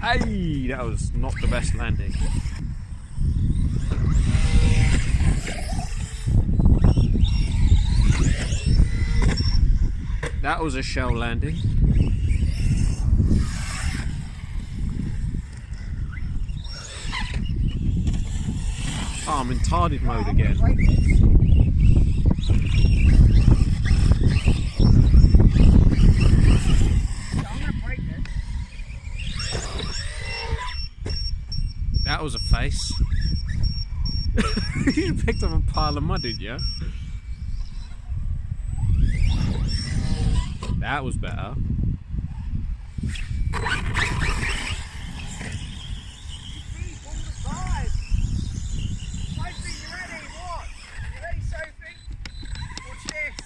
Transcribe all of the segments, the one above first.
Hey, that was not the best landing. That was a shell landing. Oh, I'm in tarded mode again. That was a face. You picked up a pile of mud, did you? That was better.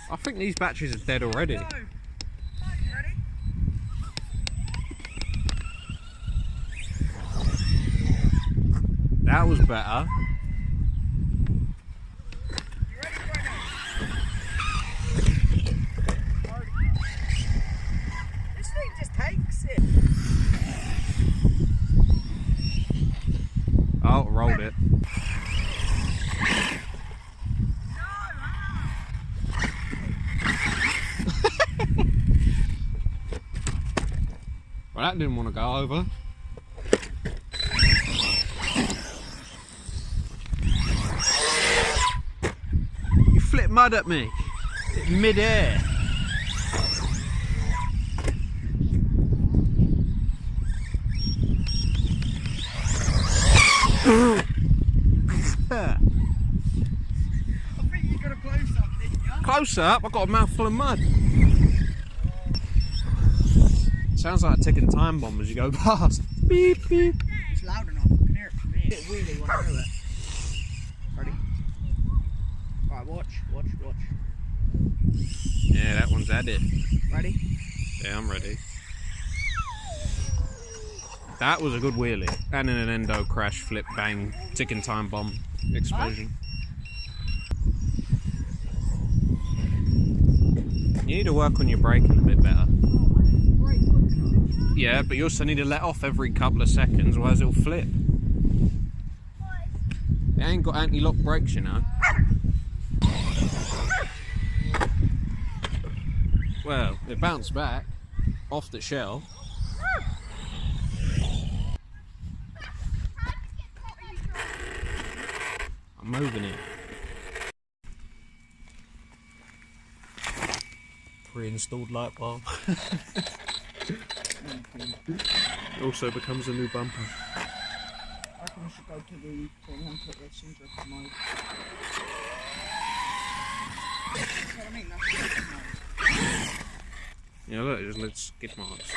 I think these batteries are dead already. That was better. This thing just takes it. Oh, rolled it. Well, that didn't want to go over. You flipped mud at me mid-air. I think you got a close up, didn't you? Close up, I've got a mouthful of mud. Sounds like a ticking time bomb as you go past. Beep, beep. It's loud enough, I can hear it from here. It really when I do it. Ready? Alright, watch. Yeah, that one's at it. Ready? Yeah, I'm ready. That was a good wheelie. And in an endo crash, flip, bang, ticking time bomb explosion. You need to work on your braking a bit better. Yeah, but you also need to let off every couple of seconds, otherwise it'll flip. It ain't got anti-lock brakes, you know. Well, it bounced back off the shell. I'm moving it. Pre-installed light bulb. It also becomes a new bumper. I reckon we should go to the thing and put this in drift mode. That's what I mean, that's drift mode. Yeah, look, it just lets skid marks.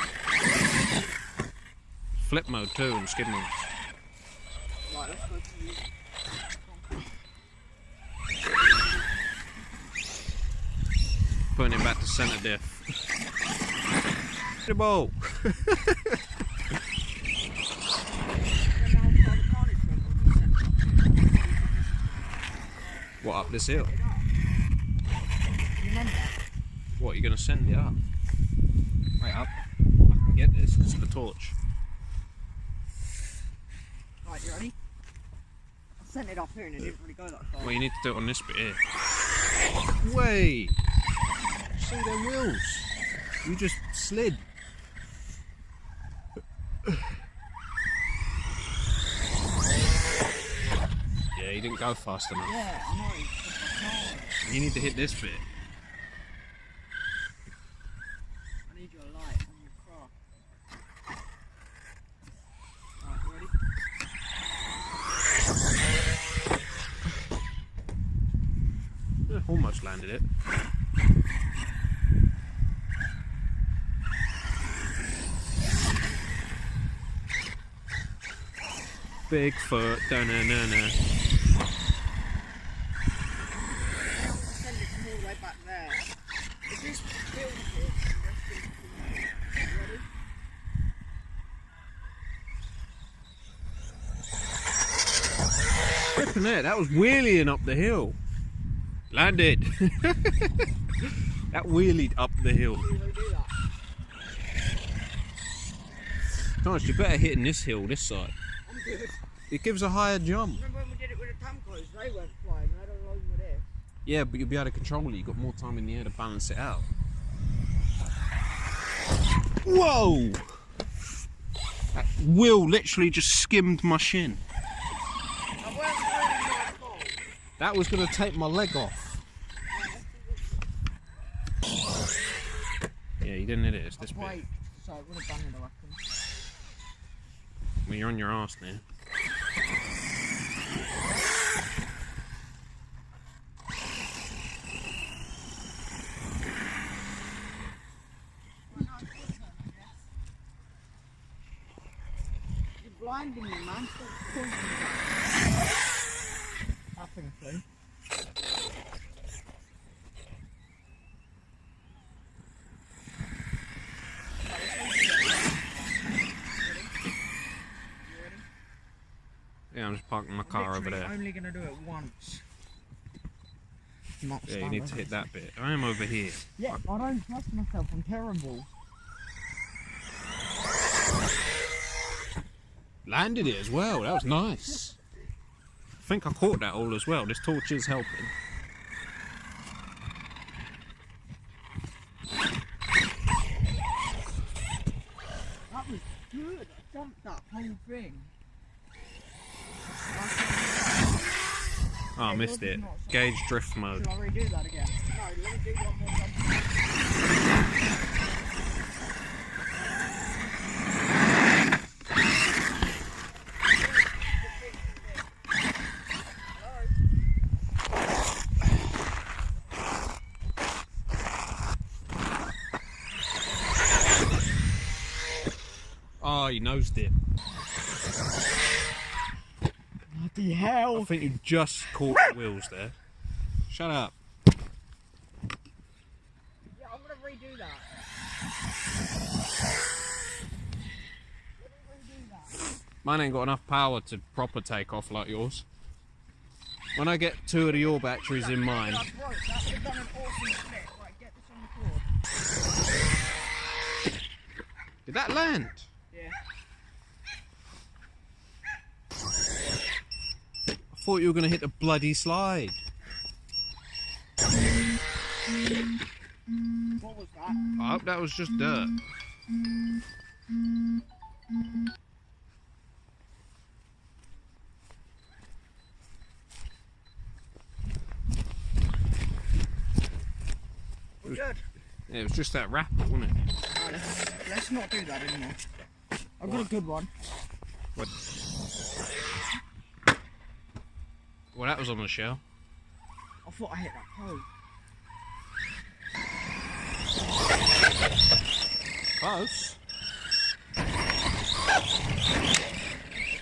Flip mode too and skid marks. Right, let's go to the... Putting it back to centre diff. The ball. What, up this hill? What, you're going to send it up? Wait up. I can get this, it's the torch. Right, you ready? I sent it up here and it didn't really go that far. Well, you need to do it on this bit here. Wait! See them wheels? You just slid. Yeah, you didn't go fast enough. Yeah, I know. You need to hit this bit. I need your light on your car. Right, you ready? Yeah, almost landed it. Bigfoot, da-na-na-na. Send it from all the way back there. If this builds it, ready? Flipping it, that was wheeling up the hill. Landed. That wheelied up the hill. You redo that? Nice, you're better hitting this hill this side. I'm good. It gives a higher jump. Remember when we did it with the Tamcos? They weren't flying, they had a load with this. Yeah, but you'll be able to control it. You've got more time in the air to balance it out. Whoa! That wheel literally just skimmed my shin. That weren't really my fault. That was going to take my leg off. Yeah, you didn't hit it. It's this bit. Wait, so it would have done it, I reckon. Well, you're on your arse now. You're blinding me, man. Stop pointing. That thing flew. Yeah, I'm just parking my car over there. I'm only going to do it once. Not Yeah, you need to hit that bit. I am over here. Yeah, I don't trust myself. I'm terrible. Landed it as well. That was nice. I think I caught that all as well. This torch is helping. That was good. I jumped that whole thing. Oh, I missed it. Gauge drift mode. Shall I redo that again? No, let me do one more time. Oh, you nosed it. Bloody hell! I think you just caught the wheels there. Shut up. Yeah, I'm gonna redo that. Let me redo that. Mine ain't got enough power to proper take off like yours. When I get 2 of your batteries in mine. That broke. That would have done an awesome flip. Right, get this on the cord. Did that land? Yeah. I thought you were going to hit the bloody slide. What was that? I hope that was just dirt. We're good. Yeah, it was just that rapper, wasn't it? Let's not do that anymore. I've got a good one. What? Well, that was on the shell. I thought I hit that pole. Close.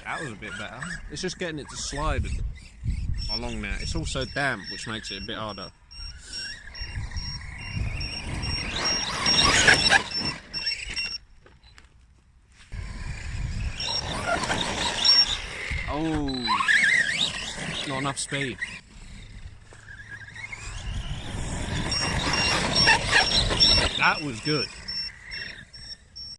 That was a bit better. It's just getting it to slide along there. It's also damp, which makes it a bit harder. Oh, not enough speed. That was good.